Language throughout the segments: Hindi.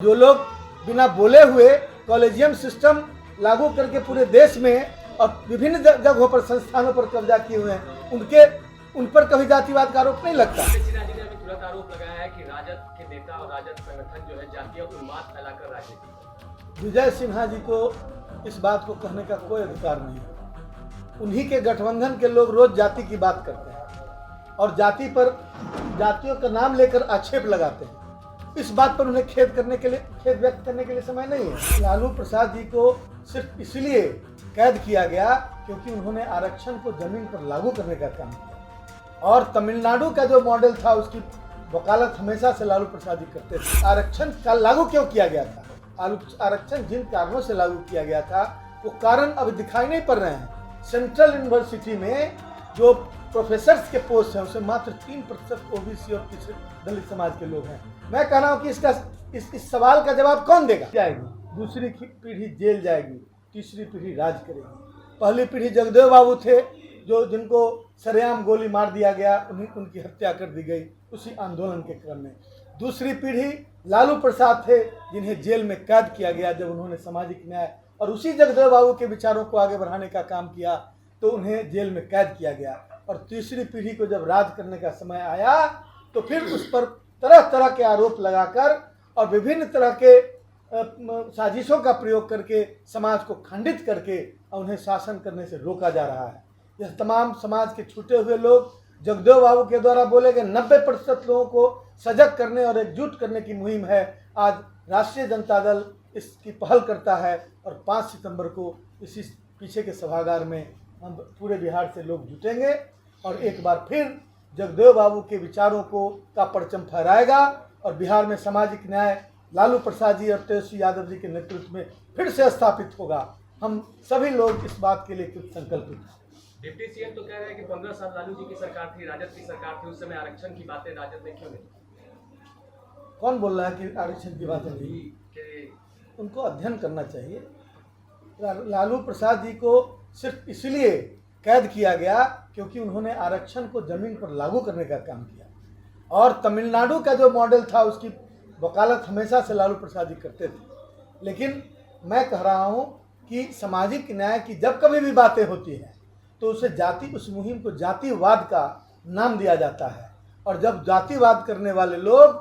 जो लोग बिना बोले हुए कॉलेजियम सिस्टम लागू करके पूरे देश में और विभिन्न जगहों पर संस्थानों पर कब्जा किए हुए हैं, उन पर कभी जातिवाद का आरोप नहीं लगता। सिन्हा जी ने अभी तुरंत आरोप लगाया है कि राजद के नेता और राजद संगठन जो है जातीय उन्माद फैलाकर राजनीति। विजय सिन्हा जी को इस बात को कहने का कोई अधिकार नहीं है। उन्हीं के गठबंधन के लोग रोज जाति की बात करते हैं और जाति पर जातियों का नाम लेकर आक्षेप लगाते हैं। इस बात पर उन्हें खेद व्यक्त करने के लिए समय नहीं है। लालू प्रसाद जी को सिर्फ इसलिए कैद किया गया क्योंकि उन्होंने आरक्षण को जमीन पर लागू करने का काम किया और तमिलनाडु का जो मॉडल था उसकी वकालत हमेशा से लालू प्रसाद जी करते थे। आरक्षण का लागू क्यों किया गया था? आरक्षण जिन कारणों से लागू किया गया था वो कारण अभी दिखाई नहीं पड़ रहे हैं। सेंट्रल यूनिवर्सिटी में जो प्रोफेसर्स के पोस्ट हैं उसमें मात्र 3% ओबीसी और पिछड़े दलित समाज के लोग हैं। मैं कह रहा हूँ कि इस सवाल का जवाब कौन देगा? जाएगी दूसरी पीढ़ी जेल जाएगी, तीसरी पीढ़ी राज करेगी। पहली पीढ़ी जगदेव बाबू थे जिनको सरेआम गोली मार दिया गया, उनकी हत्या कर दी गई उसी आंदोलन के क्रम में। दूसरी पीढ़ी लालू प्रसाद थे जिन्हें जेल में कैद किया गया जब उन्होंने सामाजिक न्याय और उसी जगदेव बाबू के विचारों को आगे बढ़ाने का काम किया तो उन्हें जेल में कैद किया गया। और तीसरी पीढ़ी को जब राज करने का समय आया तो फिर उस पर तरह तरह के आरोप लगाकर और विभिन्न तरह के साजिशों का प्रयोग करके समाज को खंडित करके उन्हें शासन करने से रोका जा रहा है। यह तमाम समाज के छूटे हुए लोग जगदेव बाबू के द्वारा बोले गए 90% लोगों को सजग करने और एकजुट करने की मुहिम है। आज राष्ट्रीय जनता दल इसकी पहल करता है और 5 सितंबर को इसी पीछे के सभागार में हम पूरे बिहार से लोग जुटेंगे और एक बार फिर जगदेव बाबू के विचारों का परचम फहराएगा और बिहार में सामाजिक न्याय लालू प्रसाद जी और तेजस्वी यादव जी के नेतृत्व में फिर से स्थापित होगा। हम सभी लोग इस बात के लिए कृत संकल्पित हैं। डिप्टी सीएम तो कह रहे हैं कि 15 साल लालू जी की सरकार थी, राजद की सरकार थी, उस समय आरक्षण की बातें राजद ने क्यों नहीं? कौन बोल रहा है कि आरक्षण की बातें नहीं? उनको अध्ययन करना चाहिए। लालू प्रसाद जी को सिर्फ इसलिए कैद किया गया क्योंकि उन्होंने आरक्षण को जमीन पर लागू करने का काम किया और तमिलनाडु का जो मॉडल था उसकी वकालत हमेशा से लालू प्रसाद जी करते थे। लेकिन मैं कह रहा हूँ कि सामाजिक न्याय की जब कभी भी बातें होती हैं तो उस मुहिम को जातिवाद का नाम दिया जाता है और जब जातिवाद करने वाले लोग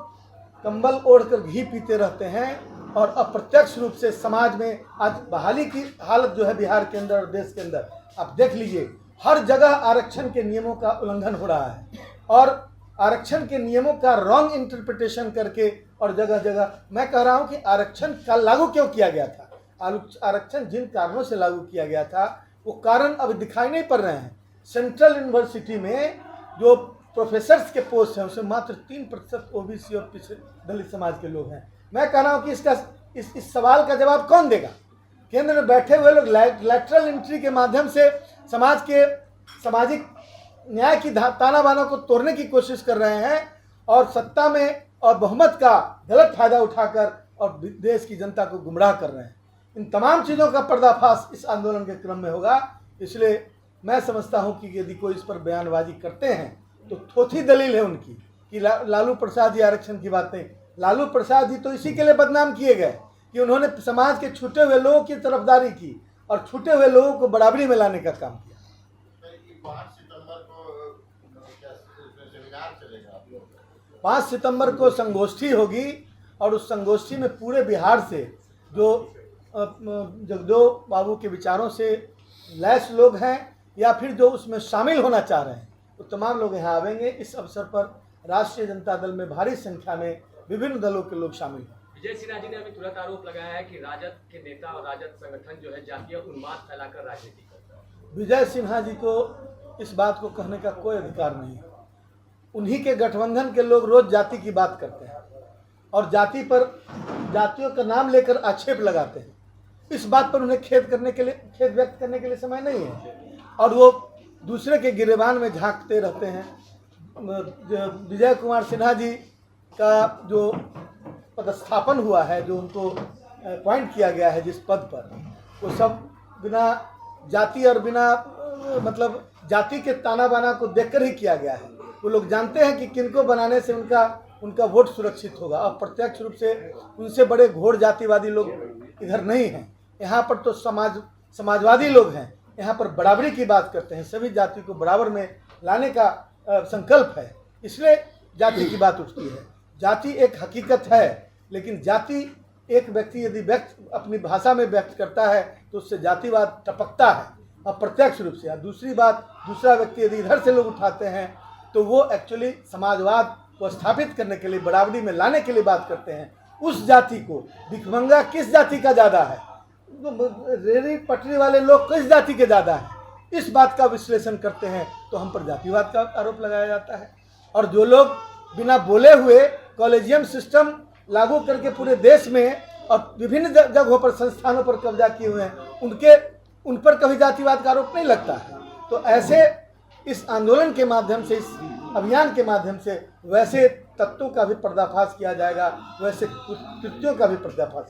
कंबल ओढ़कर घी पीते रहते हैं और अप्रत्यक्ष रूप से समाज में आज बहाली की हालत जो है बिहार के अंदर और देश के अंदर आप देख लीजिए, हर जगह आरक्षण के नियमों का उल्लंघन हो रहा है और आरक्षण के नियमों का रॉन्ग इंटरप्रिटेशन करके और जगह जगह मैं कह रहा हूं कि आरक्षण का लागू क्यों किया गया था? आरक्षण जिन कारणों से लागू किया गया था वो कारण अभी दिखाई नहीं पड़ रहे हैं। सेंट्रल यूनिवर्सिटी में जो प्रोफेसर्स के पोस्ट हैं उसमें मात्र 3% ओबीसी और पिछड़े दलित समाज के लोग हैं। मैं कह रहा हूँ कि इस सवाल का जवाब कौन देगा? केंद्र में बैठे हुए लोग लैटरल एंट्री के माध्यम से समाज के सामाजिक न्याय की ताना बाना को तोड़ने की कोशिश कर रहे हैं और सत्ता में और बहुमत का गलत फायदा उठाकर और देश की जनता को गुमराह कर रहे हैं। इन तमाम चीज़ों का पर्दाफाश इस आंदोलन के क्रम में होगा। इसलिए मैं समझता हूं कि यदि कोई इस पर बयानबाजी करते हैं तो थोथी दलील है उनकी कि लालू प्रसाद जी आरक्षण की बातें। लालू प्रसाद जी तो इसी के लिए बदनाम किए गए कि उन्होंने समाज के छूटे हुए लोगों की तरफदारी की और छूटे हुए लोगों को बराबरी में लाने का काम किया। 5 सितंबर को संगोष्ठी होगी और उस संगोष्ठी में पूरे बिहार से जो जगदेव बाबू के विचारों से लैस लोग हैं या फिर जो उसमें शामिल होना चाह रहे हैं वो तमाम लोग यहाँ आवेंगे। इस अवसर पर राष्ट्रीय जनता दल में भारी संख्या में विभिन्न दलों के लोग शामिल हैं। विजय सिन्हा जी ने अभी तुरंत आरोप लगाया है कि राजद के नेता और राजद संगठन जो है जातीय उन्माद फैलाकर राजनीति करता है। विजय सिन्हा जी को इस बात को कहने का कोई अधिकार नहीं है। उन्हीं के गठबंधन के लोग रोज जाति की बात करते हैं और जातियों का नाम लेकर आक्षेप लगाते हैं। इस बात पर उन्हें खेद व्यक्त करने के लिए समय नहीं है और वो दूसरे के गिरेबान में झांकते रहते हैं। विजय कुमार सिन्हा जी का जो पदस्थापन हुआ है, जो उनको अपॉइंट किया गया है जिस पद पर, वो सब बिना जाति और बिना जाति के ताना बाना को देखकर ही किया गया है। वो लोग जानते हैं कि किनको बनाने से उनका उनका वोट सुरक्षित होगा। और प्रत्यक्ष रूप से उनसे बड़े घोर जातिवादी लोग इधर नहीं हैं। यहाँ पर तो समाजवादी लोग हैं। यहाँ पर बराबरी की बात करते हैं, सभी जाति को बराबर में लाने का संकल्प है, इसलिए जाति की बात उठती है। जाति एक हकीकत है, लेकिन जाति एक व्यक्ति यदि अपनी भाषा में व्यक्त करता है तो उससे जातिवाद टपकता है अप्रत्यक्ष रूप से। दूसरी बात, दूसरा व्यक्ति यदि इधर से लोग उठाते हैं तो वो एक्चुअली समाजवाद को स्थापित करने के लिए, बराबरी में लाने के लिए बात करते हैं। उस जाति को भिखमंगा किस जाति का ज़्यादा है, रेहड़ी पटरी वाले लोग किस जाति के ज़्यादा हैं, इस बात का विश्लेषण करते हैं तो हम पर जातिवाद का आरोप लगाया जाता है। और जो लोग बिना बोले हुए कॉलेजियम सिस्टम लागू करके पूरे देश में और विभिन्न जगहों पर, संस्थानों पर कब्जा किए हुए हैं, उन पर कभी जातिवाद का आरोप नहीं लगता है। तो ऐसे इस आंदोलन के माध्यम से, इस अभियान के माध्यम से वैसे तत्वों का भी पर्दाफाश किया जाएगा, वैसे कृत्यों का भी पर्दाफाश